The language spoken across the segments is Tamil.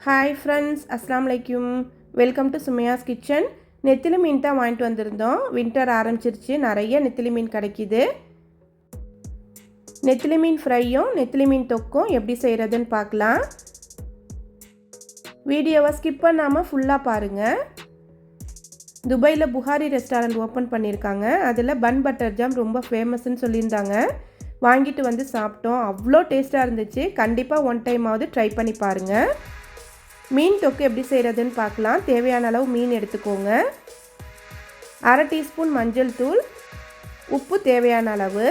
ஹாய் ஃப்ரெண்ட்ஸ், அஸ்ஸலாமு அலைக்கும். Welcome to Sumaiya's kitchen. நெத்திலி மீன் தான் வாங்கிட்டு வந்திருந்தோம். வின்டர் ஆரம்பிச்சிருச்சு, நிறைய நெத்திலி மீன் கிடைக்கிது. நெத்திலி மீன் ஃப்ரையும் நெத்திலி மீன் தொக்கும் எப்படி செய்கிறதுன்னு பார்க்கலாம். வீடியோவை ஸ்கிப் பண்ணாமல் ஃபுல்லாக பாருங்கள். துபாயில் புகாரி ரெஸ்டாரண்ட் ஓப்பன் பண்ணியிருக்காங்க. அதில் பன் பட்டர் ஜாம் ரொம்ப ஃபேமஸ்ன்னு சொல்லியிருந்தாங்க. வாங்கிட்டு வந்து சாப்பிட்டோம். அவ்வளோ டேஸ்ட்டாக இருந்துச்சு. கண்டிப்பாக ஒன் டைமாவது ட்ரை பண்ணி பாருங்கள். மீன் தொக்கு எப்படி செய்கிறதுன்னு பார்க்கலாம். தேவையான அளவு மீன் எடுத்துக்கோங்க. அரை டீஸ்பூன் மஞ்சள் தூள், உப்பு தேவையான அளவு,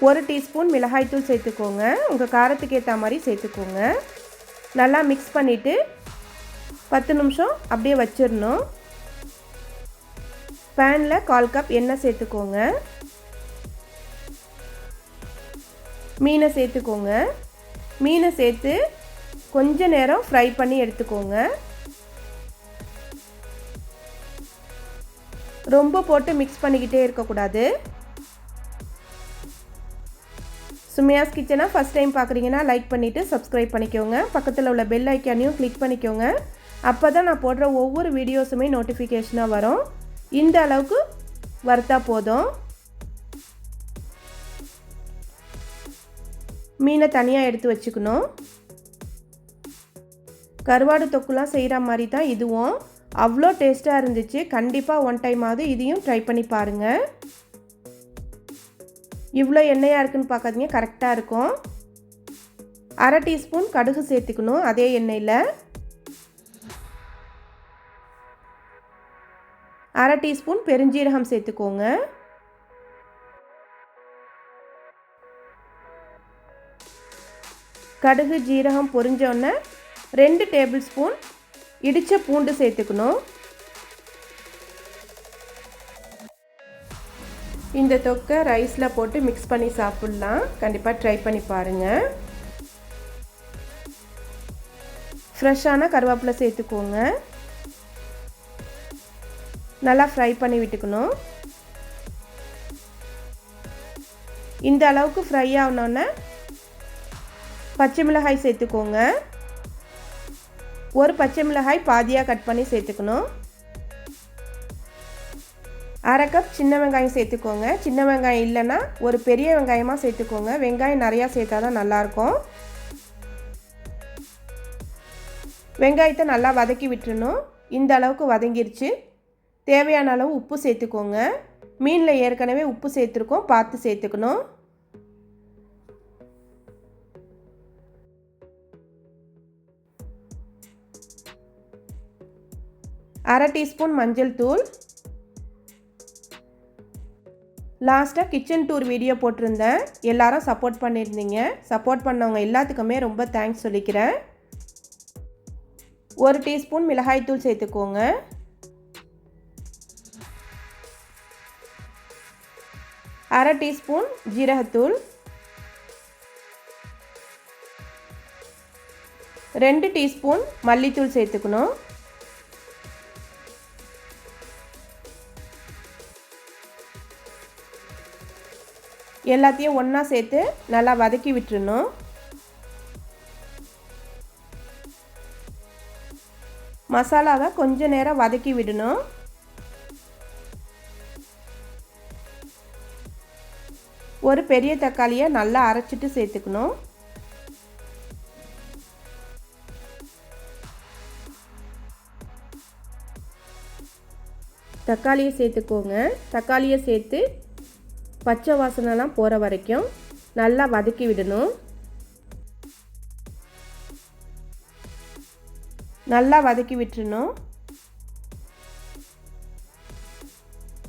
1 டீஸ்பூன் மிளகாய்த்தூள் சேர்த்துக்கோங்க. உங்கள் காரத்துக்கு ஏற்ற மாதிரி சேர்த்துக்கோங்க. நல்லா மிக்ஸ் பண்ணிவிட்டு 10 நிமிஷம் அப்படியே வச்சிடணும். பேனில் 1/4 கப் எண்ணெய் சேர்த்துக்கோங்க. மீனை சேர்த்துக்கோங்க. மீனை சேர்த்து கொஞ்ச நேரம் ஃப்ரை பண்ணி எடுத்துக்கோங்க. ரொம்ப போட்டு மிக்ஸ் பண்ணிக்கிட்டே இருக்கக்கூடாது. சுமையாஸ் கிச்சனை ஃபஸ்ட் டைம் பார்க்குறீங்கன்னா லைக் பண்ணிவிட்டு சப்ஸ்கிரைப் பண்ணிக்கோங்க. பக்கத்தில் உள்ள பெல் ஐக்கானையும் கிளிக் பண்ணிக்கோங்க. அப்போ தான் நான் போடுற ஒவ்வொரு வீடியோஸுமே நோட்டிஃபிகேஷனாக வரும். இந்த அளவுக்கு வறுத்தா போதும். மீனை தனியாக எடுத்து வச்சுக்கணும். கருவாடு தொக்குலாம் செய்கிற மாதிரி தான் இதுவும். அவ்வளோ டேஸ்ட்டாக இருந்துச்சு. கண்டிப்பாக ஒன் டைமாவது இதையும் ட்ரை பண்ணி பாருங்கள். இவ்வளோ எண்ணெயாக இருக்குன்னு பார்க்காதீங்க, கரெக்டாக இருக்கும். அரை டீஸ்பூன் கடுகு சேர்த்துக்கணும். அதே எண்ணெயில் அரை டீஸ்பூன் பெருஞ்சீரகம் சேர்த்துக்கோங்க. கடுகு ஜீரகம் பொரிஞ்சோடனே 2 டேபிள் ஸ்பூன் இடித்த பூண்டு சேர்த்துக்கணும். இந்த தொக்கை ரைஸில் போட்டு மிக்ஸ் பண்ணி சாப்பிட்லாம். கண்டிப்பாக ட்ரை பண்ணி பாருங்கள். ஃப்ரெஷ்ஷான கருவேப்பிலை சேர்த்துக்கோங்க. நல்லா ஃப்ரை பண்ணி விட்டுக்கணும். இந்த அளவுக்கு ஃப்ரை ஆகணுன்னே பச்சை மிளகாய் சேர்த்துக்கோங்க. ஒரு பச்சை மிளகாய் பாதியாக கட் பண்ணி சேர்த்துக்கணும். அரை கப் சின்ன வெங்காயம் சேர்த்துக்கோங்க. சின்ன வெங்காயம் இல்லைன்னா ஒரு பெரிய வெங்காயமாக சேர்த்துக்கோங்க. வெங்காயம் நிறையா சேர்த்தா தான் நல்லாயிருக்கும். வெங்காயத்தை நல்லா வதக்கி விட்டுறணும். இந்த அளவுக்கு வதங்கிருச்சு. தேவையான அளவு உப்பு சேர்த்துக்கோங்க. மீனில் ஏற்கனவே உப்பு சேர்த்துருக்கோம், பார்த்து சேர்த்துக்கணும். அரை டீஸ்பூன் மஞ்சள் தூள். லாஸ்ட்டாக கிச்சன் டூர் வீடியோ போட்டிருந்தேன். எல்லாரும் சப்போர்ட் பண்ணியிருந்தீங்க. சப்போர்ட் பண்ணவங்க எல்லாத்துக்குமே ரொம்ப தேங்க்ஸ் சொல்லிக்கிறேன். 1 டீஸ்பூன் மிளகாய்த்தூள் சேர்த்துக்கோங்க. அரை டீஸ்பூன் ஜீரகத்தூள், 2 டீஸ்பூன் மல்லித்தூள் சேர்த்துக்கணும். எல்லாத்தையும் ஒன்றா சேர்த்து நல்லா வதக்கி விட்டுறணும். மசாலாவை கொஞ்ச நேரம் வதக்கி விடணும். ஒரு பெரிய தக்காளியை நல்லா அரைச்சிட்டு சேர்த்துக்கணும். தக்காளியை சேர்த்துக்கோங்க. தக்காளியை சேர்த்து பச்சை வாசனைலாம் போகிற வரைக்கும் நல்லா வதக்கி விடணும். நல்லா வதக்கி விட்டுறணும்.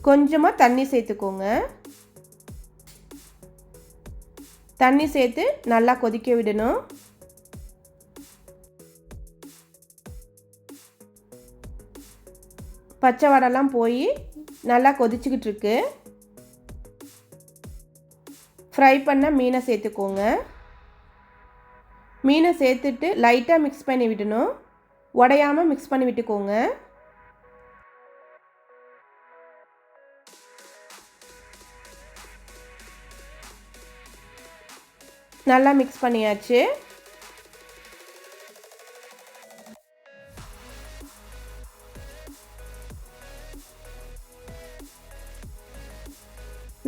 கொஞ்சமாக தண்ணி சேர்த்துக்கோங்க. தண்ணி சேர்த்து நல்லா கொதிக்க விடணும். பச்சை வடைலாம் போய் நல்லா கொதிச்சுக்கிட்டு இருக்கு. ஃப்ரை பண்ண மீனை சேர்த்துக்கோங்க. மீனை சேர்த்துட்டு லைட்டாக மிக்ஸ் பண்ணி விடணும். உடையாமல் மிக்ஸ் பண்ணி விட்டுக்கோங்க. நல்லா மிக்ஸ் பண்ணியாச்சு.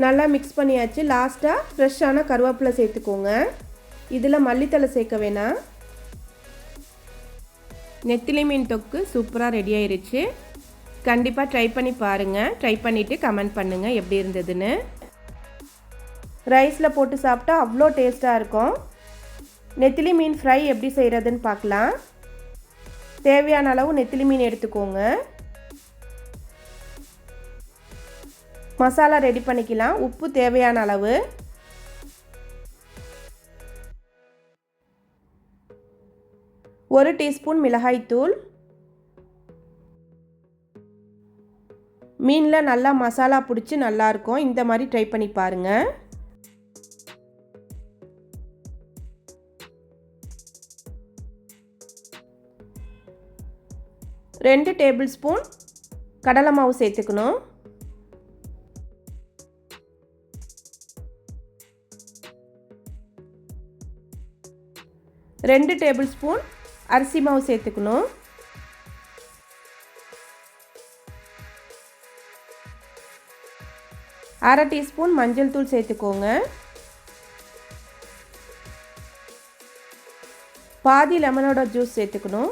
நல்லா மிக்ஸ் பண்ணியாச்சு. லாஸ்ட்டாக ஃப்ரெஷ்ஷான கருவேப்பிலை சேர்த்துக்கோங்க. இதில் மல்லித்தலை சேர்க்க வேணாம். நெத்திலி மீன் தொக்கு சூப்பராக ரெடி ஆயிருச்சு. கண்டிப்பாக ட்ரை பண்ணி பாருங்கள். ட்ரை பண்ணிவிட்டு கமெண்ட் பண்ணுங்கள் எப்படி இருந்ததுன்னு. ரைஸில் போட்டு சாப்பிட்டா அவ்வளோ டேஸ்ட்டாக இருக்கும். நெத்திலி மீன் ஃப்ரை எப்படி செய்கிறதுன்னு பார்க்கலாம். தேவையான அளவு நெத்திலி மீன் எடுத்துக்கோங்க. மசாலா ரெடி பண்ணிக்கலாம். உப்பு தேவையான அளவு, ஒரு டீஸ்பூன் மிளகாய்த்தூள். மீனில் நல்லா மசாலா பிடிச்சி நல்லாயிருக்கும். இந்த மாதிரி ட்ரை பண்ணி பாருங்கள். ரெண்டு டேபிள் ஸ்பூன் கடலை மாவு சேர்த்துக்கணும். 2 டேபிள் ஸ்பூன் அரிசி மாவு சேர்த்துக்கணும். 1/2 டீஸ்பூன் மஞ்சள் தூள் சேர்த்துக்கோங்க. பாதி லெமனோட ஜூஸ் சேர்த்துக்கணும்.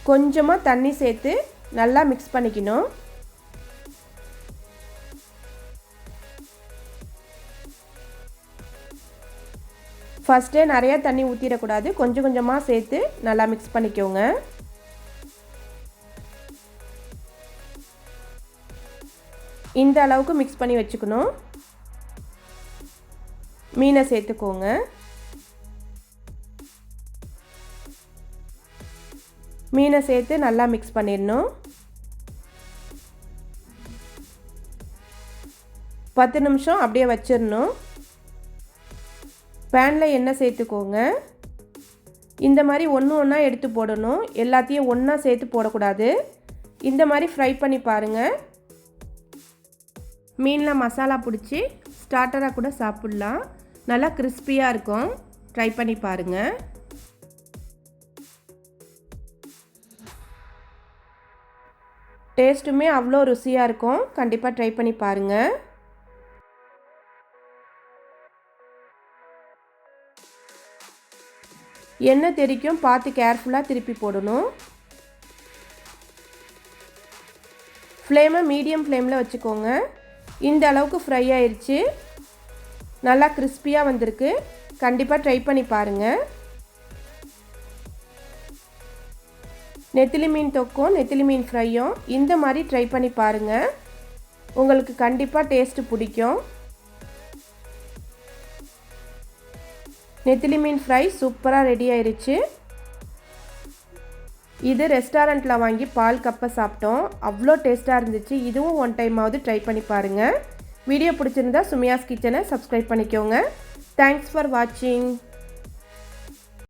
கொஞ்சமாக தண்ணி சேர்த்து நல்லா மிக்ஸ் பண்ணிக்கணும். ஃபஸ்ட்டே நிறையா தண்ணி ஊற்றிடக்கூடாது. கொஞ்சம் கொஞ்சமாக சேர்த்து நல்லா மிக்ஸ் பண்ணிக்கோங்க. இந்த அளவுக்கு மிக்ஸ் பண்ணி வச்சுக்கணும். மீனை சேர்த்துக்கோங்க. மீனை சேர்த்து நல்லா மிக்ஸ் பண்ணிடணும். 10 நிமிஷம் அப்படியே வச்சிடணும். பேனில் எண்ணெய் சேர்த்துக்கோங்க. இந்த மாதிரி ஒன்று ஒன்றா எடுத்து போடணும். எல்லாத்தையும் ஒன்றா சேர்த்து போடக்கூடாது. இந்த மாதிரி ஃப்ரை பண்ணி பாருங்கள். மீனில் மசாலா பிடிச்சி ஸ்டார்டராக கூட சாப்பிட்லாம். நல்லா கிறிஸ்பியாக இருக்கும். ட்ரை பண்ணி பாருங்கள். டேஸ்ட்டுமே அவ்வளோ ருசியாக இருக்கும். கண்டிப்பாக ட்ரை பண்ணி பாருங்கள். எண்ணெய் தெரிக்கும், பார்த்து கேர்ஃபுல்லாக திருப்பி போடணும். ஃப்ளேமை மீடியம் ஃப்ளேமில் வச்சுக்கோங்க. இந்த அளவுக்கு ஃப்ரை ஆயிடுச்சு. நல்லா கிறிஸ்பியாக வந்திருக்கு. கண்டிப்பாக ட்ரை பண்ணி பாருங்கள். நெத்திலி மீன் தொக்கும் நெத்திலி மீன் ஃப்ரையும் இந்த மாதிரி ட்ரை பண்ணி பாருங்கள். உங்களுக்கு கண்டிப்பாக டேஸ்ட்டு பிடிக்கும். நெத்திலி மீன் ஃப்ரை சூப்பராக ரெடி ஆயிடுச்சு. இது ரெஸ்டாரண்ட்டில் வாங்கி பால் கப்பை சாப்பிட்டோம். அவ்வளோ டேஸ்ட்டாக இருந்துச்சு. இதுவும் ஒன் டைமாவது ட்ரை பண்ணி பாருங்கள். வீடியோ பிடிச்சிருந்தா சுமியாஸ் கிச்சனை சப்ஸ்கிரைப் பண்ணிக்கோங்க. தேங்க்ஸ் ஃபார் வாட்சிங்.